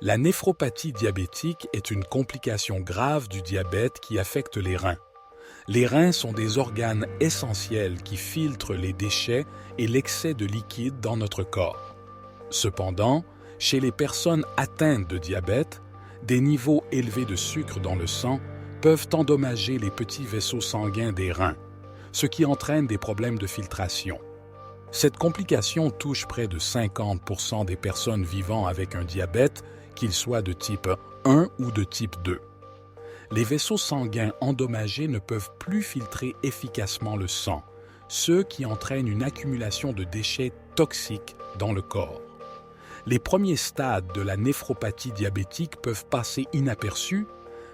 La néphropathie diabétique est une complication grave du diabète qui affecte les reins. Les reins sont des organes essentiels qui filtrent les déchets et l'excès de liquide dans notre corps. Cependant, chez les personnes atteintes de diabète, des niveaux élevés de sucre dans le sang peuvent endommager les petits vaisseaux sanguins des reins, ce qui entraîne des problèmes de filtration. Cette complication touche près de 50% des personnes vivant avec un diabète, qu'il soit de type 1 ou de type 2. Les vaisseaux sanguins endommagés ne peuvent plus filtrer efficacement le sang, ce qui entraîne une accumulation de déchets toxiques dans le corps. Les premiers stades de la néphropathie diabétique peuvent passer inaperçus,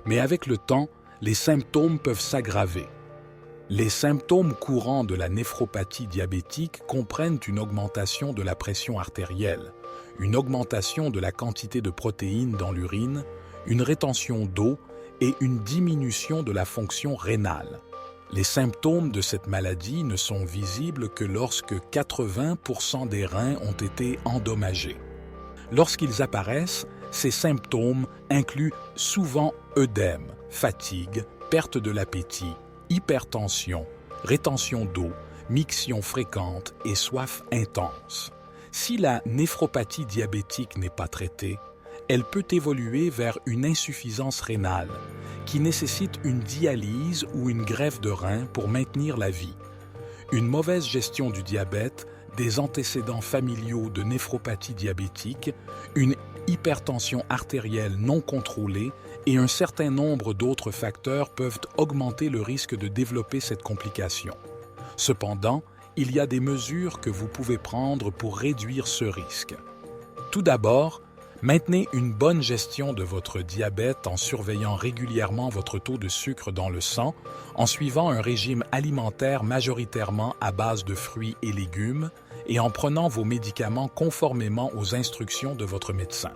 mais avec le temps, les symptômes peuvent s'aggraver. Les symptômes courants de la néphropathie diabétique comprennent une augmentation de la pression artérielle, une augmentation de la quantité de protéines dans l'urine, une rétention d'eau et une diminution de la fonction rénale. Les symptômes de cette maladie ne sont visibles que lorsque 80% des reins ont été endommagés. Lorsqu'ils apparaissent, ces symptômes incluent souvent œdème, fatigue, perte de l'appétit, hypertension, rétention d'eau, miction fréquente et soif intense. Si la néphropathie diabétique n'est pas traitée, elle peut évoluer vers une insuffisance rénale qui nécessite une dialyse ou une greffe de rein pour maintenir la vie. Une mauvaise gestion du diabète, des antécédents familiaux de néphropathie diabétique, une hypertension artérielle non contrôlée et un certain nombre d'autres facteurs peuvent augmenter le risque de développer cette complication. Cependant, il y a des mesures que vous pouvez prendre pour réduire ce risque. Tout d'abord, maintenez une bonne gestion de votre diabète en surveillant régulièrement votre taux de sucre dans le sang, en suivant un régime alimentaire majoritairement à base de fruits et légumes et en prenant vos médicaments conformément aux instructions de votre médecin.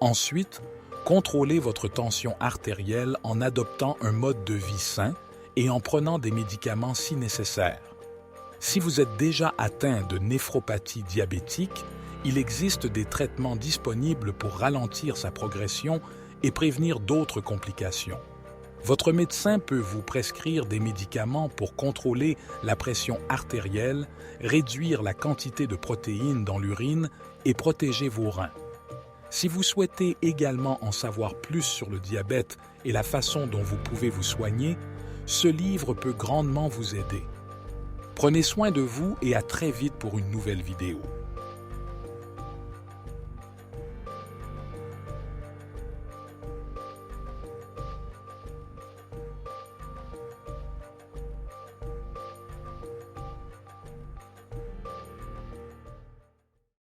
Ensuite, contrôlez votre tension artérielle en adoptant un mode de vie sain et en prenant des médicaments si nécessaire. Si vous êtes déjà atteint de néphropathie diabétique, il existe des traitements disponibles pour ralentir sa progression et prévenir d'autres complications. Votre médecin peut vous prescrire des médicaments pour contrôler la pression artérielle, réduire la quantité de protéines dans l'urine et protéger vos reins. Si vous souhaitez également en savoir plus sur le diabète et la façon dont vous pouvez vous soigner, ce livre peut grandement vous aider. Prenez soin de vous et à très vite pour une nouvelle vidéo.